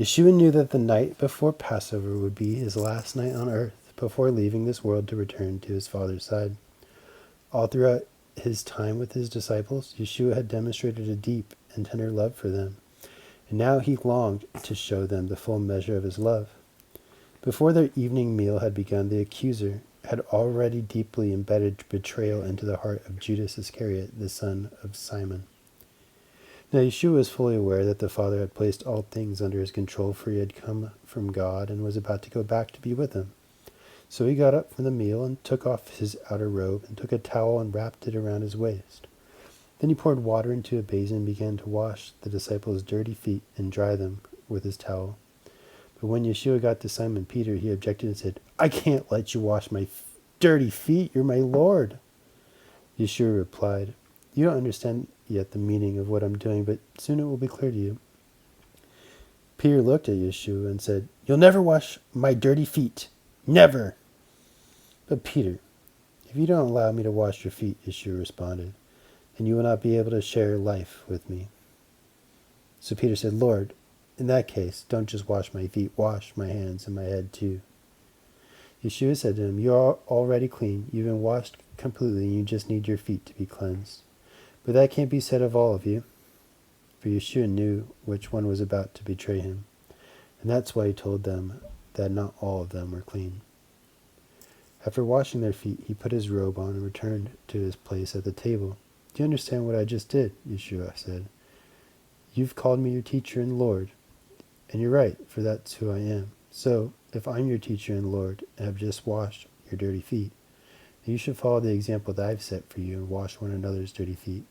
Yeshua knew that the night before Passover would be his last night on earth before leaving this world to return to his Father's side. All throughout his time with his disciples, Yeshua had demonstrated a deep and tender love for them, and now he longed to show them the full measure of his love. Before their evening meal had begun, the accuser had already deeply embedded betrayal into the heart of Judas Iscariot, the son of Simon. Now Yeshua was fully aware that the Father had placed all things under his control, for he had come from God and was about to go back to be with him. So he got up from the meal and took off his outer robe and took a towel and wrapped it around his waist. Then he poured water into a basin and began to wash the disciples' dirty feet and dry them with his towel. But when Yeshua got to Simon Peter, he objected and said, "I can't let you wash my dirty feet. You're my Lord." Yeshua replied, "You don't understand yet the meaning of what I'm doing, but soon it will be clear to you." Peter looked at Yeshua and said, "You'll never wash my dirty feet. Never." "But Peter, if you don't allow me to wash your feet," Yeshua responded, "then you will not be able to share life with me." So Peter said, "Lord, in that case, don't just wash my feet, wash my hands and my head too." Yeshua said to him, "You are already clean. You've been washed completely, and you just need your feet to be cleansed. But that can't be said of all of you." For Yeshua knew which one was about to betray him, and that's why he told them that not all of them were clean. After washing their feet, he put his robe on and returned to his place at the table. "Do you understand what I just did?" Yeshua said. "You've called me your teacher and Lord, and you're right, for that's who I am. So, if I'm your teacher and Lord and have just washed your dirty feet, then you should follow the example that I've set for you and wash one another's dirty feet.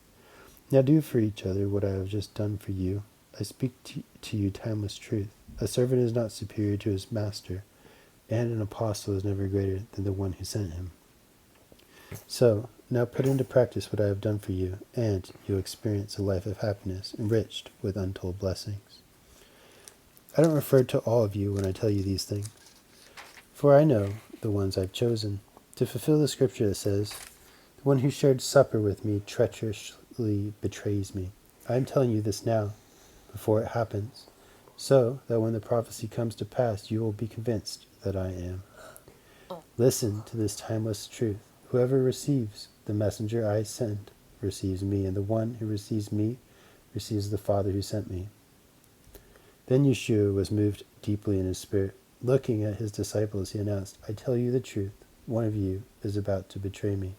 Now do for each other what I have just done for you. I speak to you timeless truth. A servant is not superior to his master, and an apostle is never greater than the one who sent him. So, now put into practice what I have done for you, and you'll experience a life of happiness, enriched with untold blessings. I don't refer to all of you when I tell you these things, for I know the ones I've chosen, to fulfill the scripture that says, 'The one who shared supper with me treacherously betrays me.' I am telling you this now, before it happens, so that when the prophecy comes to pass, you will be convinced that I am. Listen to this timeless truth. Whoever receives the messenger I send receives me, and the one who receives me receives the Father who sent me." Then Yeshua was moved deeply in his spirit. Looking at his disciples, he announced, "I tell you the truth, one of you is about to betray me."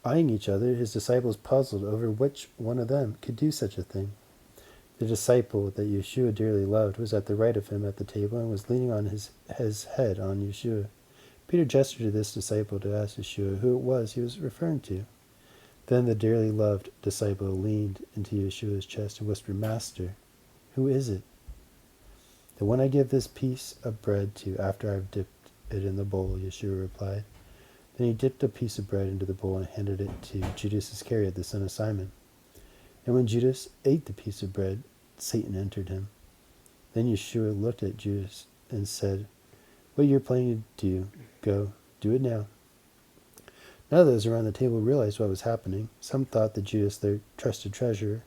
Eyeing each other, his disciples puzzled over which one of them could do such a thing. The disciple that Yeshua dearly loved was at the right of him at the table and was leaning on his head on Yeshua. Peter gestured to this disciple to ask Yeshua who it was he was referring to. Then the dearly loved disciple leaned into Yeshua's chest and whispered, "Master, who is it?" "The one I give this piece of bread to after I've dipped it in the bowl," Yeshua replied. Then he dipped a piece of bread into the bowl and handed it to Judas Iscariot, the son of Simon. And when Judas ate the piece of bread, Satan entered him. Then Yeshua looked at Judas and said, "What you're planning to do, go, do it now." None of those around the table realized what was happening. Some thought that Judas, their trusted treasurer,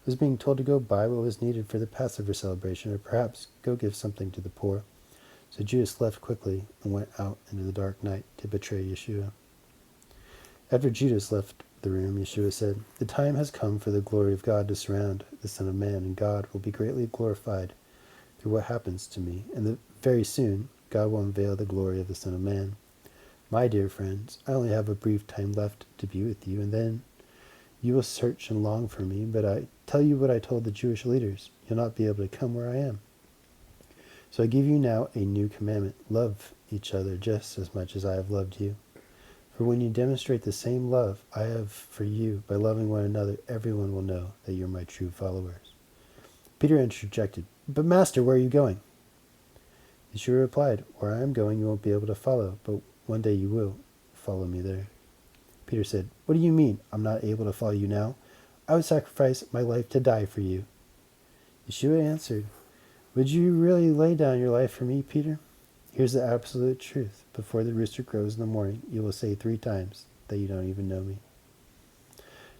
was being told to go buy what was needed for the Passover celebration, or perhaps go give something to the poor. So Judas left quickly and went out into the dark night to betray Yeshua. After Judas left the room, Yeshua said, "The time has come for the glory of God to surround the Son of Man, and God will be greatly glorified through what happens to me. And very soon, God will unveil the glory of the Son of Man. My dear friends, I only have a brief time left to be with you, and then you will search and long for me, but I tell you what I told the Jewish leaders. You'll not be able to come where I am. So I give you now a new commandment. Love each other just as much as I have loved you. For when you demonstrate the same love I have for you by loving one another, everyone will know that you're my true followers." Peter interjected, "But Master, where are you going?" Yeshua replied, "Where I am going you won't be able to follow, but one day you will follow me there." Peter said, "What do you mean, I'm not able to follow you now? I would sacrifice my life to die for you." Yeshua answered, "Would you really lay down your life for me, Peter? Here's the absolute truth. Before the rooster crows in the morning, you will say 3 times that you don't even know me."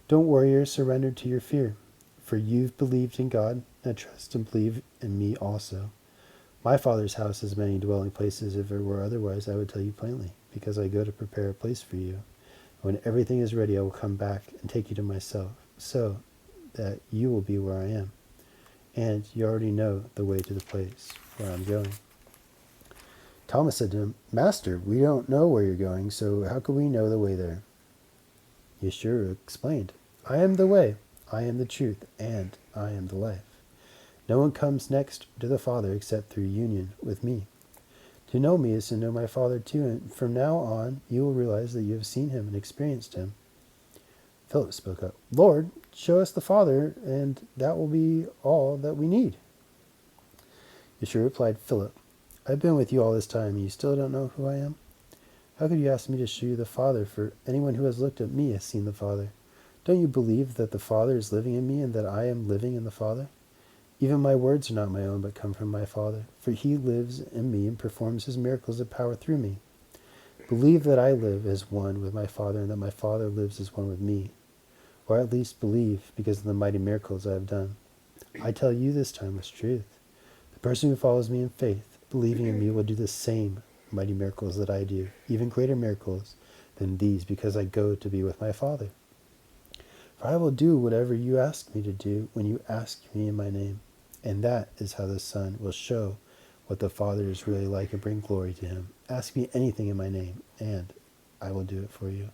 Don't worry or surrender to your fear, for you've believed in God. Now trust and believe and me also. My Father's house has many dwelling places. If it were otherwise, I would tell you plainly, because I go to prepare a place for you. When everything is ready, I will come back and take you to myself, so that you will be where I am. And you already know the way to the place where I'm going. Thomas said to him, Master, we don't know where you're going, so how could we know the way there? Yeshua explained, I am the way, I am the truth, and I am the life. No one comes next to the Father except through union with me. To know me is to know my Father too, and from now on you will realize that you have seen him and experienced him. Philip spoke up, Lord, show us the Father, and that will be all that we need. Yeshua replied, Philip, I've been with you all this time, and you still don't know who I am? How could you ask me to show you the Father? For anyone who has looked at me has seen the Father. Don't you believe that the Father is living in me and that I am living in the Father? Even my words are not my own, but come from my Father. For he lives in me and performs his miracles of power through me. Believe that I live as one with my Father and that my Father lives as one with me. Or at least believe because of the mighty miracles I have done. I tell you this time with truth. The person who follows me in faith, believing in me, will do the same mighty miracles that I do, even greater miracles than these, because I go to be with my Father. For I will do whatever you ask me to do when you ask me in my name. And that is how the Son will show what the Father is really like and bring glory to him. Ask me anything in my name, and I will do it for you.